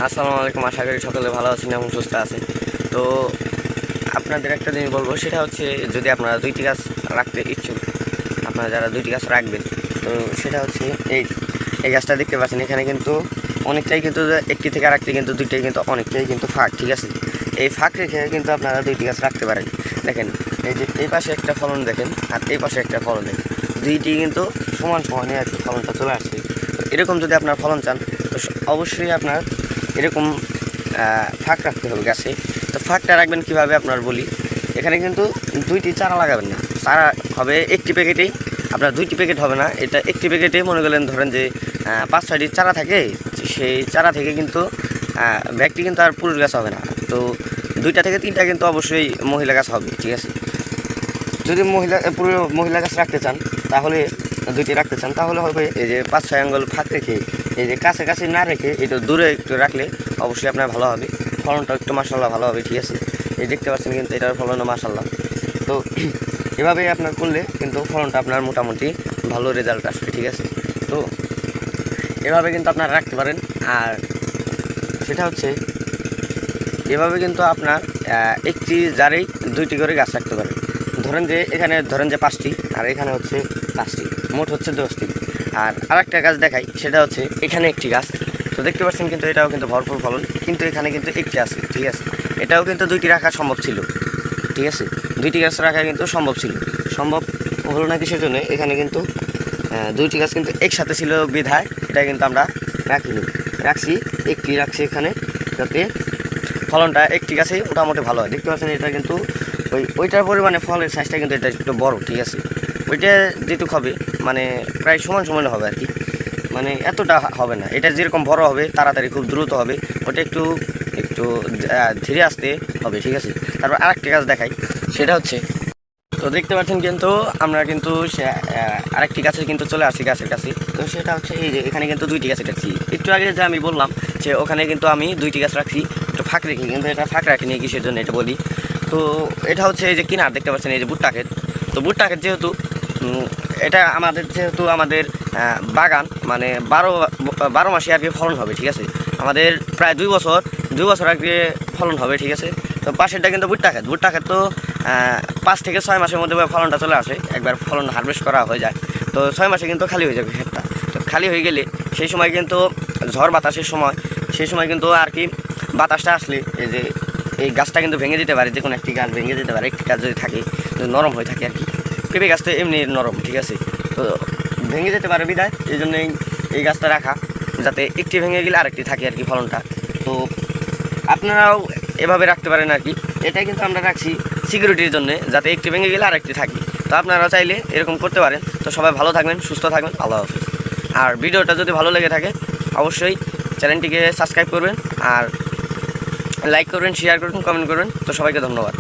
আসসালামু আলাইকুম। আশা করি সকলে ভালো আছেন এবং সুস্থ আছেন। তো আপনাদের একটা জিনিস বলবো, সেটা হচ্ছে যদি আপনারা দুইটি গাছ রাখতে ইচ্ছুক, আপনারা যারা দুইটি গাছ রাখবেন, তো সেটা হচ্ছে এই এই গাছটা দেখতে পাচ্ছেন, এখানে কিন্তু অনেকটাই কিন্তু একটি থেকে আর একটি কিন্তু দুইটাই কিন্তু অনেকটাই কিন্তু ফাঁক, ঠিক আছে। এই ফাঁক রেখে কিন্তু আপনারা দুইটি গাছ রাখতে পারেন। দেখেন, এই যে এই পাশে একটা ফলন দেখেন আর এই পাশে একটা ফলন দেখেন, দুইটি কিন্তু সমান সমানই আর কি ফলনটা চলে আসছে। তো এরকম যদি আপনার ফলন চান, তো অবশ্যই আপনার এরকম ফাঁক রাখতে হবে গাছে। তো ফাঁকটা রাখবেন কীভাবে আপনার বলি। এখানে কিন্তু দুইটি চারা লাগাবেন না, চারা হবে একটি প্যাকেটেই, আপনার দুইটি প্যাকেট হবে না, এটা একটি প্যাকেটে মনে করলেন ধরেন যে 5-6টি চারা থাকে, সেই চারা থেকে কিন্তু ব্যাগটি কিন্তু আর পুরুষ গাছ হবে না। তো 2টা থেকে 3টা কিন্তু অবশ্যই মহিলা গাছ হবে, ঠিক আছে। যদি পুরো মহিলা গাছ রাখতে চান, তাহলে দুইটি রাখতে চান, তাহলে হবে এই যে 5-6 আঙ্গুল ফাঁক রেখে, এই যে কাছাকাছি না রেখে একটু দূরে একটু রাখলে অবশ্যই আপনার ভালো হবে, ফলনটা একটু মাশাআল্লাহ ভালো হবে, ঠিক আছে। এই দেখতে পাচ্ছেন কিন্তু এটার ফলনও মাশাআল্লাহ। তো এভাবেই আপনার করলে কিন্তু ফলনটা আপনার মোটামুটি ভালো রেজাল্ট আসবে, ঠিক আছে। তো এভাবে কিন্তু আপনারা রাখতে পারেন। আর সেটা হচ্ছে এভাবে কিন্তু আপনার একটি জারেই 2টি করে গাছ রাখতে পারেন। ধরেন যে এখানে ধরেন যে 5টি, আর এখানে হচ্ছে 5টি, মোট হচ্ছে 10টি। আর আরেকটা গাছ দেখাই, সেটা হচ্ছে এখানে একটি গাছ। তো দেখতে পাচ্ছেন কিন্তু এটাও কিন্তু ভরপুর ফলন, কিন্তু এখানে কিন্তু একটি আছে, ঠিক আছে। এটাও কিন্তু 2টি রাখা সম্ভব ছিল, ঠিক আছে। 2টি গাছ রাখা কিন্তু সম্ভব ছিল, সম্ভব হলো না কিসের জন্য, এখানে কিন্তু 2টি গাছ কিন্তু একসাথে ছিল বিধায় এটা কিন্তু আমরা রাখছি একটি রাখছি এখানে, যাতে ফলনটা একটি গাছেই মোটামুটি ভালো হয়। দেখতে পাচ্ছেন এটা কিন্তু ওইটার পরিমাণে ফলের সাইজটা কিন্তু এটা একটু বড়, ঠিক আছে। ওইটা যেটুকু হবে মানে প্রায় সমান সমান হবে আর কি, মানে এতটা হবে না। এটা যেরকম বড় হবে তাড়াতাড়ি খুব দ্রুত হবে, ওটা একটু একটু ধীরে আসতে হবে, ঠিক আছে। তারপর আরেকটা গাছ দেখাই, সেটা হচ্ছে, তো দেখতে পাচ্ছেন কিন্তু আমরা কিন্তু আরেকটি গাছের কিন্তু চলে আসি গাছের কাছে। তো সেটা হচ্ছে এই যে এখানে কিন্তু 2টি গাছ রাখছি। একটু আগে যে আমি বললাম যে ওখানে কিন্তু আমি 2টি গাছ রাখছি একটু ফাঁক রেখে, কিন্তু এটা ফাঁক রাখিনি কিসের জন্য এটা বলি। তো এটা হচ্ছে এই যে কিনার দেখতে পাচ্ছেন এই যে ভুট্টা ক্ষেত। তো ভুট্টা ক্ষেত যেহেতু এটা আমাদের বাগান মানে 12 মাসে আর কি ফলন হবে, ঠিক আছে। আমাদের প্রায় 2 বছর আগে ফলন হবে, ঠিক আছে। তো পাশেরটা কিন্তু ভুট্টা ক্ষেত তো 5 থেকে 6 মাসের মধ্যে ফলনটা চলে আসে, একবার ফলন হারভেস্ট করা হয়ে যায়। তো 6 মাসে কিন্তু খালি হয়ে যাবে ক্ষেতটা। তো খালি হয়ে গেলে সেই সময় কিন্তু ঝড় বাতাসের সময়, সেই সময় কিন্তু আর কি বাতাসটা আসলে এই যে এই গাছটা কিন্তু ভেঙে যেতে পারে, যে কোনো একটি গাছ ভেঙে যেতে পারে, একটি গাছ যদি থাকে নরম হয়ে থাকে আর কি। পেঁপে গাছ তো এমনি নরম, ঠিক আছে। তো ভেঙে যেতে পারে বিধায় এই জন্যই এই গাছটা রাখা, যাতে একটি ভেঙে গেলে আরেকটি থাকে আর কি ফলনটা। তো আপনারাও এভাবে রাখতে পারেন আর কি। এটাই কিন্তু আমরা রাখছি সিকিউরিটির জন্য, যাতে একটি ভেঙে গেলে আরেকটি থাকে। তো আপনারা চাইলে এরকম করতে পারেন। তো সবাই ভালো থাকবেন, সুস্থ থাকবেন, আল্লাহ হাফেজ। আর ভিডিওটা যদি ভালো লেগে থাকে অবশ্যই চ্যানেলটিকে সাবস্ক্রাইব করবেন, আর লাইক করবেন, শেয়ার করবেন, কমেন্ট করবেন। তো সবাইকে ধন্যবাদ।